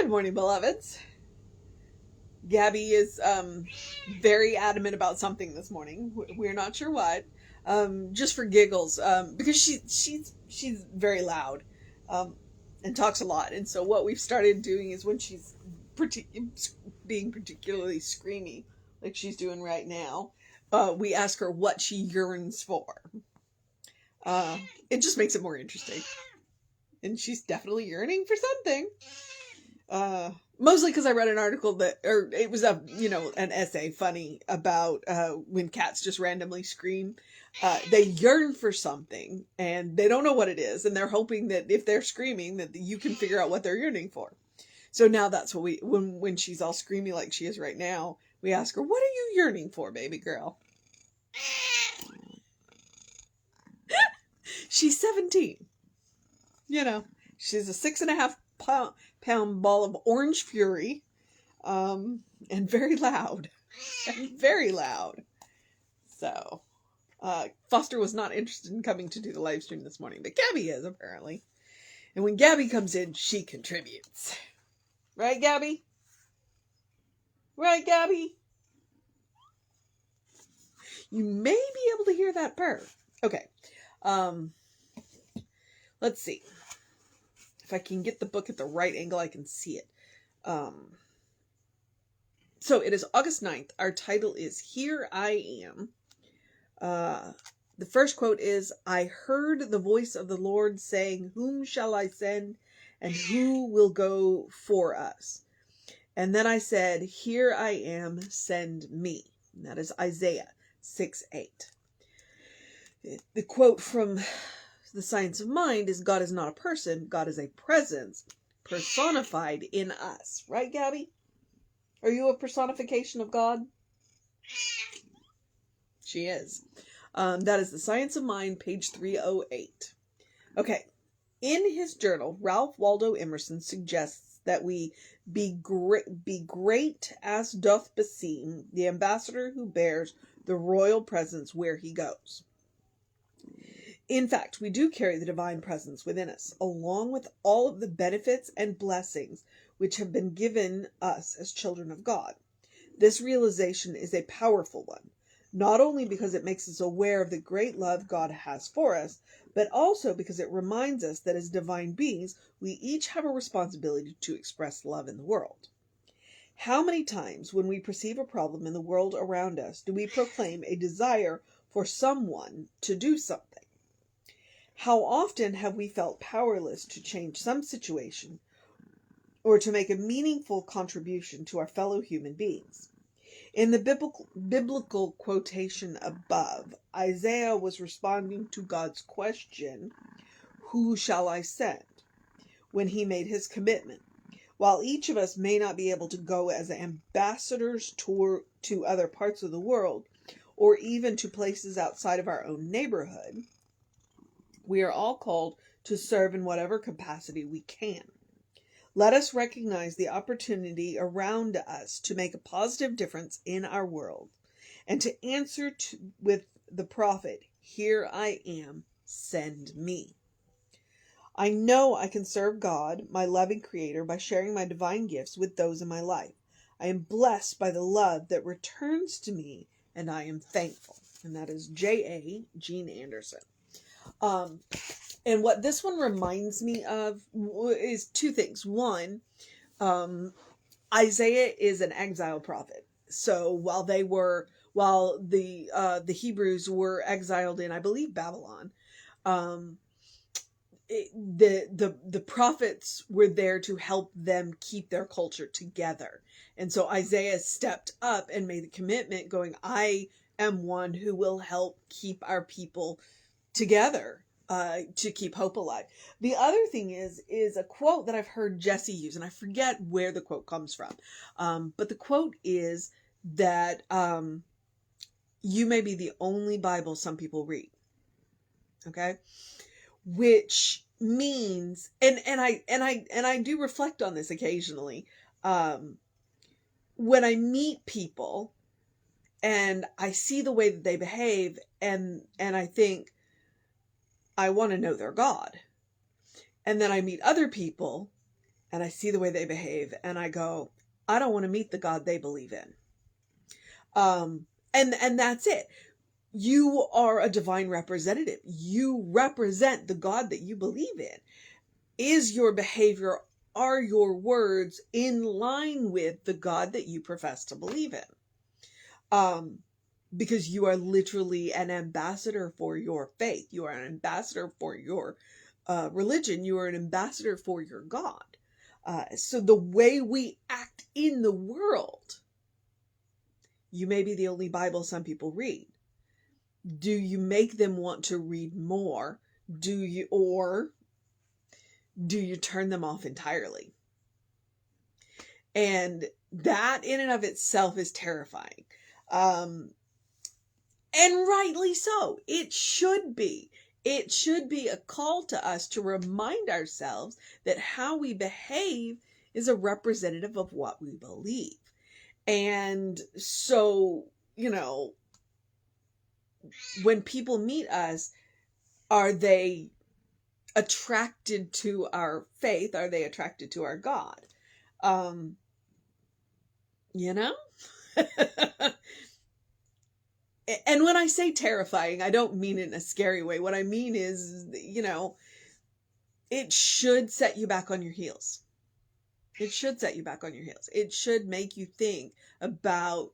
Good morning, beloveds. Gabby is very adamant about something this morning. We're not sure what. Just for giggles, because she's very loud, um, and talks a lot. And so what we've started doing is when she's being particularly screamy, like she's doing right now, we ask her what she yearns for. Uh, it just makes it more interesting. And she's definitely yearning for something. Mostly because I read an article that, or it was an essay funny about when cats just randomly scream. They yearn for something and they don't know what it is, and they're hoping that if they're screaming, that you can figure out what they're yearning for. So now that's what when she's all screamy like she is right now, we ask her, "What are you yearning for, baby girl?" She's 17. She's a 6.5 pound ball of orange fury, and very loud, and very loud. So, Foster was not interested in coming to do the live stream this morning, but Gabby is apparently. And when Gabby comes in, she contributes. Right, Gabby? Right, Gabby? You may be able to hear that purr. Okay. Let's see. If I can get the book at the right angle, I can see it. So it is August 9th. Our title is Here I Am. The first quote is, "I heard the voice of the Lord saying, whom shall I send, and who will go for us? And then I said, here I am, send me." And that is Isaiah 6:8. The quote from The Science of Mind is, "God is not a person, God is a presence personified in us." Right, Gabby? Are you a personification of God? She is. That is The Science of Mind, page 308. Okay. In his journal, Ralph Waldo Emerson suggests that we be great as doth beseem the ambassador who bears the royal presence where he goes. In fact, we do carry the divine presence within us, along with all of the benefits and blessings which have been given us as children of God. This realization is a powerful one, not only because it makes us aware of the great love God has for us, but also because it reminds us that as divine beings, we each have a responsibility to express love in the world. How many times when we perceive a problem in the world around us do we proclaim a desire for someone to do something? How often have we felt powerless to change some situation or to make a meaningful contribution to our fellow human beings? In the biblical quotation above, Isaiah was responding to God's question, "Who shall I send?" when he made his commitment. While each of us may not be able to go as ambassadors to other parts of the world, or even to places outside of our own neighborhood, we are all called to serve in whatever capacity we can. Let us recognize the opportunity around us to make a positive difference in our world and to answer with the prophet, "Here I am, send me." I know I can serve God, my loving Creator, by sharing my divine gifts with those in my life. I am blessed by the love that returns to me, and I am thankful. And that is J.A. Gene Anderson. And what this one reminds me of is two things. One, Isaiah is an exile prophet. So while the Hebrews were exiled in, I believe, Babylon, the prophets were there to help them keep their culture together. And so Isaiah stepped up and made the commitment, going, "I am one who will help keep our people together, to keep hope alive." The other thing is a quote that I've heard Jesse use, and I forget where the quote comes from. But the quote is that you may be the only Bible some people read. Okay? Which means, and I do reflect on this occasionally, when I meet people and I see the way that they behave, and I think, I want to know their God. And then I meet other people and I see the way they behave, and I go, I don't want to meet the God they believe in. And that's it. You are a divine representative. You represent the God that you believe in. Is your behavior, are your words in line with the God that you profess to believe in? Because you are literally an ambassador for your faith. You are an ambassador for your religion. You are an ambassador for your God. So the way we act in the world, you may be the only Bible some people read. Do you make them want to read more? Or do you turn them off entirely? And that in and of itself is terrifying. And rightly so. It should be. It should be a call to us to remind ourselves that how we behave is a representative of what we believe. And so, when people meet us, are they attracted to our faith? Are they attracted to our God? And when I say terrifying, I don't mean it in a scary way. What I mean is, it should set you back on your heels. It should set you back on your heels. It should make you think about,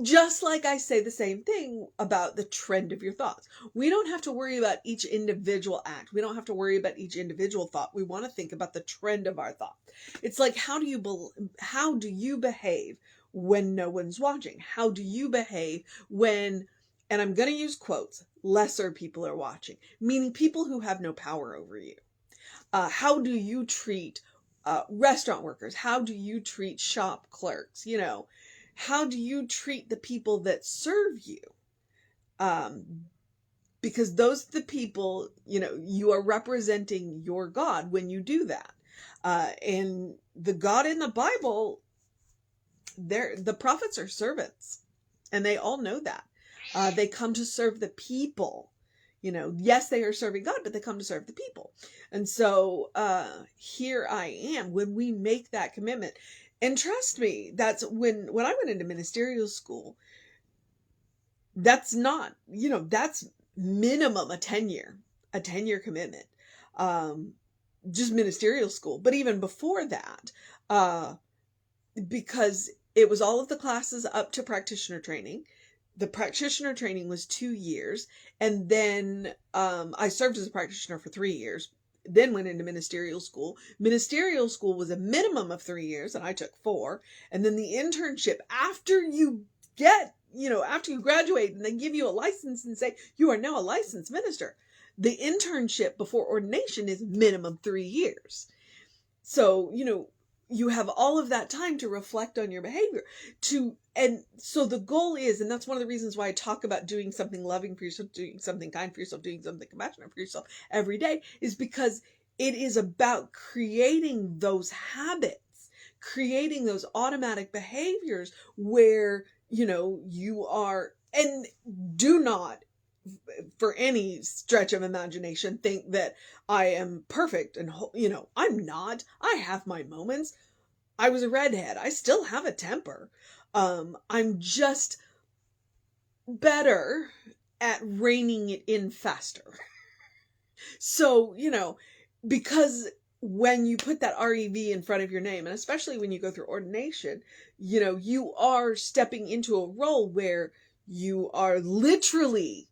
just like I say the same thing about the trend of your thoughts. We don't have to worry about each individual act. We don't have to worry about each individual thought. We want to think about the trend of our thought. It's like, how do you behave when no one's watching? How do you behave when, and I'm going to use quotes, lesser people are watching, meaning people who have no power over you? How do you treat restaurant workers? How do you treat shop clerks? How do you treat the people that serve you? Because those are the people, you are representing your God when you do that. And the God in the Bible, the prophets are servants, and they all know that. They come to serve the people. Yes, they are serving God, but they come to serve the people. And so here I am, when we make that commitment. And trust me, that's when I went into ministerial school, that's not, that's minimum a 10-year commitment. Just ministerial school. But even before that, because it was all of the classes up to practitioner training. The practitioner training was 2 years. And then I served as a practitioner for 3 years, then went into ministerial school. Ministerial school was a minimum of 3 years, and I took 4. And then the internship, after you graduate and they give you a license and say, you are now a licensed minister. The internship before ordination is minimum 3 years. So, you have all of that time to reflect on your behavior, and so the goal is, and that's one of the reasons why I talk about doing something loving for yourself, doing something kind for yourself, doing something compassionate for yourself every day, is because it is about creating those habits, creating those automatic behaviors where, you are, and do not, for any stretch of imagination, think that I am perfect and, I'm not. I have my moments. I was a redhead. I still have a temper. I'm just better at reining it in faster. So, because when you put that REV in front of your name, and especially when you go through ordination, you are stepping into a role where you are literally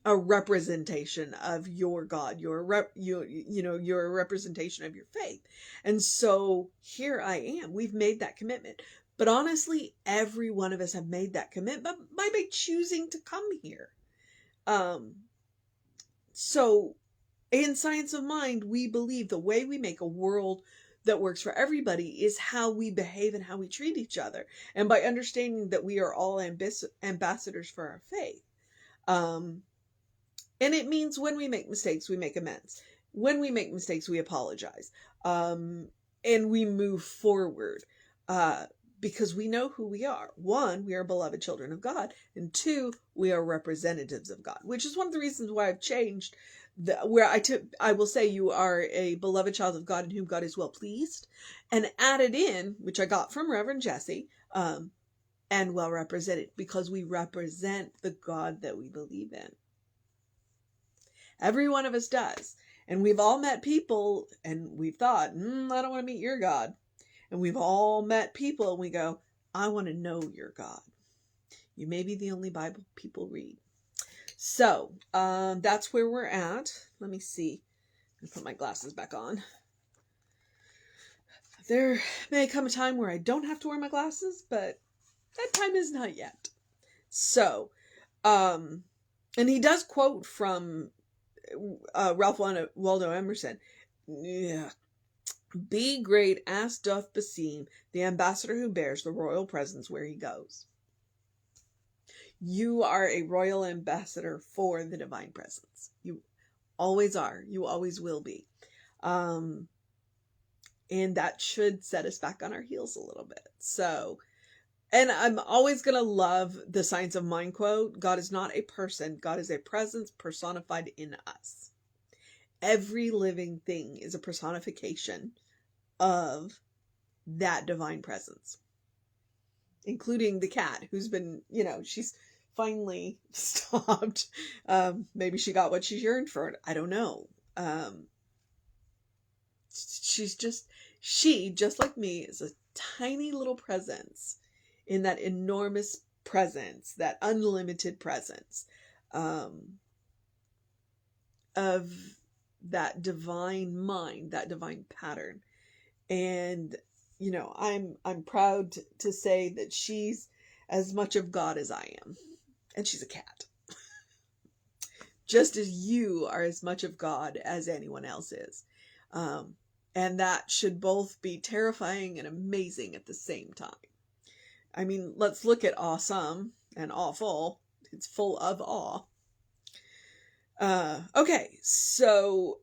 a representation of your God. You're a representation of your faith. And so here I am. We've made that commitment. But honestly, every one of us have made that commitment by choosing to come here. So in Science of Mind, we believe the way we make a world that works for everybody is how we behave and how we treat each other. And by understanding that we are all ambassadors for our faith. And it means when we make mistakes, we make amends. When we make mistakes, we apologize. And we move forward. Because we know who we are. 1, we are beloved children of God. And 2, we are representatives of God. Which is one of the reasons why I've changed where I will say you are a beloved child of God in whom God is well pleased, and added in, which I got from Reverend Jesse, and well represented, because we represent the God that we believe in. Every one of us does. And we've all met people and we've thought, I don't want to meet your God. And we've all met people and we go, I want to know your God. You may be the only Bible people read. So, that's where we're at. Let me see. Let me put my glasses back on. There may come a time where I don't have to wear my glasses, but that time is not yet. So, and he does quote from Ralph Waldo Emerson. Yeah. Be great as doth beseem the ambassador who bears the royal presence where he goes. You are a royal ambassador for the divine presence. You always are. You always will be. And that should set us back on our heels a little bit. So, and I'm always going to love the Science of Mind quote. God is not a person. God is a presence personified in us. Every living thing is a personification of that divine presence, including the cat who's been, she's finally stopped. Maybe she got what she yearned for. I don't know. She, just like me, is a tiny little presence in that enormous presence, that unlimited presence, of that divine mind, that divine pattern. And, I'm proud to say that she's as much of God as I am. And she's a cat. Just as you are as much of God as anyone else is. And that should both be terrifying and amazing at the same time. I mean, let's look at awesome and awful. It's full of awe. Okay, so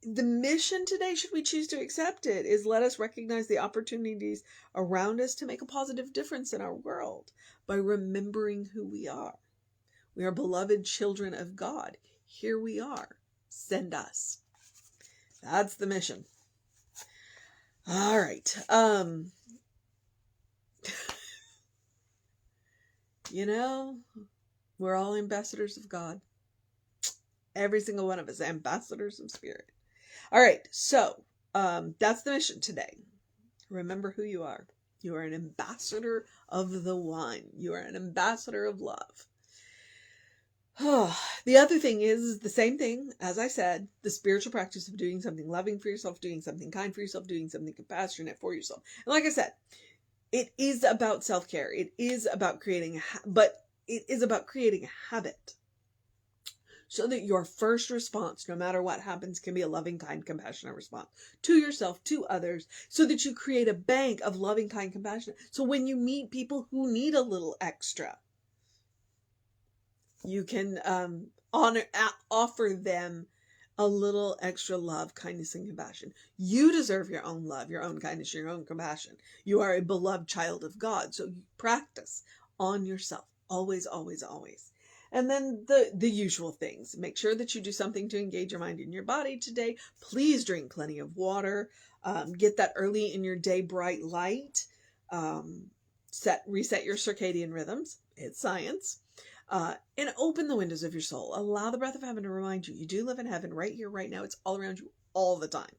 the mission today, should we choose to accept it, is let us recognize the opportunities around us to make a positive difference in our world by remembering who we are. We are beloved children of God. Here we are. Send us. That's the mission. All right. We're all ambassadors of God. Every single one of us, ambassadors of spirit. All right, so that's the mission today. Remember who you are. You are an ambassador of the one. You are an ambassador of love. The other thing is the same thing, as I said, the spiritual practice of doing something loving for yourself, doing something kind for yourself, doing something compassionate for yourself. And like I said, it is about self-care. It is about creating a habit. So that your first response, no matter what happens, can be a loving, kind, compassionate response to yourself, to others, so that you create a bank of loving, kind, compassionate. So when you meet people who need a little extra, you can offer them a little extra love, kindness, and compassion. You deserve your own love, your own kindness, your own compassion. You are a beloved child of God, so you practice on yourself. Always, always, always. And then the usual things. Make sure that you do something to engage your mind and your body today. Please drink plenty of water. Get that early in your day bright light. Reset your circadian rhythms. It's science. And open the windows of your soul. Allow the breath of heaven to remind you. You do live in heaven right here, right now. It's all around you all the time.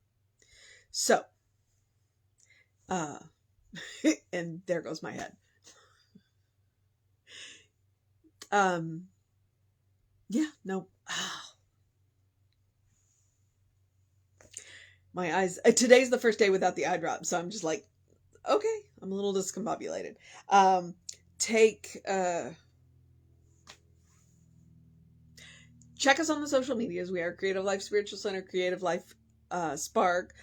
So, and there goes my head. Yeah, no. My eyes. Today's the first day without the eye drop, so I'm just like, okay, I'm a little discombobulated. Check us on the social medias. We are Creative Life Spiritual Center, Creative Life Spark.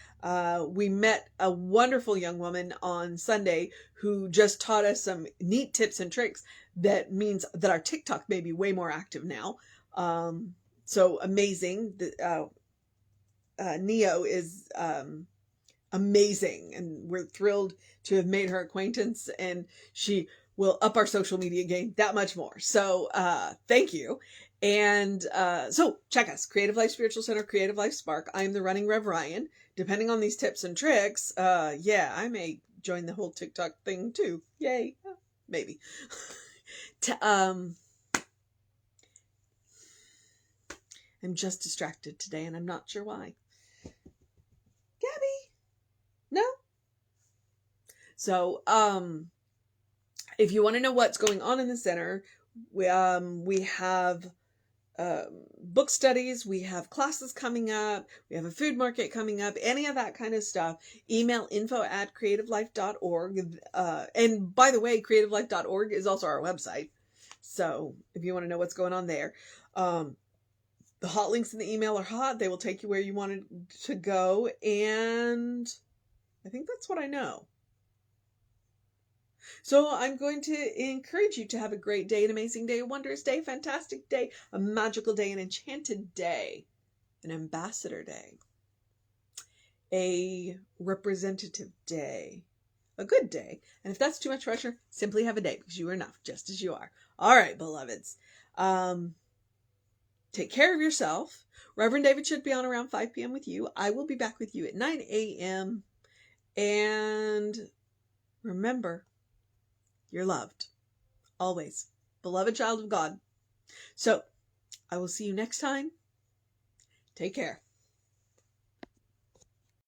We met a wonderful young woman on Sunday who just taught us some neat tips and tricks that means that our TikTok may be way more active now. So amazing. Neo is amazing, and we're thrilled to have made her acquaintance, and she will up our social media game that much more. So thank you. And so check us, Creative Life Spiritual Center, Creative Life Spark. I'm the running Rev Ryan. Depending on these tips and tricks, yeah, I may join the whole TikTok thing too. Yay. Maybe. I'm just distracted today and I'm not sure why. Gabby? No? So, if you want to know what's going on in the center, we have book studies, we have classes coming up, we have a food market coming up, any of that kind of stuff, email info@creativelife.org. And by the way, creativelife.org is also our website. So if you want to know what's going on there, the hot links in the email are hot. They will take you where you wanted to go. And I think that's what I know. So I'm going to encourage you to have a great day, an amazing day, a wondrous day, a fantastic day, a magical day, an enchanted day, an ambassador day, a representative day, a good day. And if that's too much pressure, simply have a day because you are enough just as you are. All right, beloveds. Take care of yourself. Reverend David should be on around 5 p.m. with you. I will be back with you at 9 a.m. And remember, you're loved. Always. Beloved child of God. So, I will see you next time. Take care.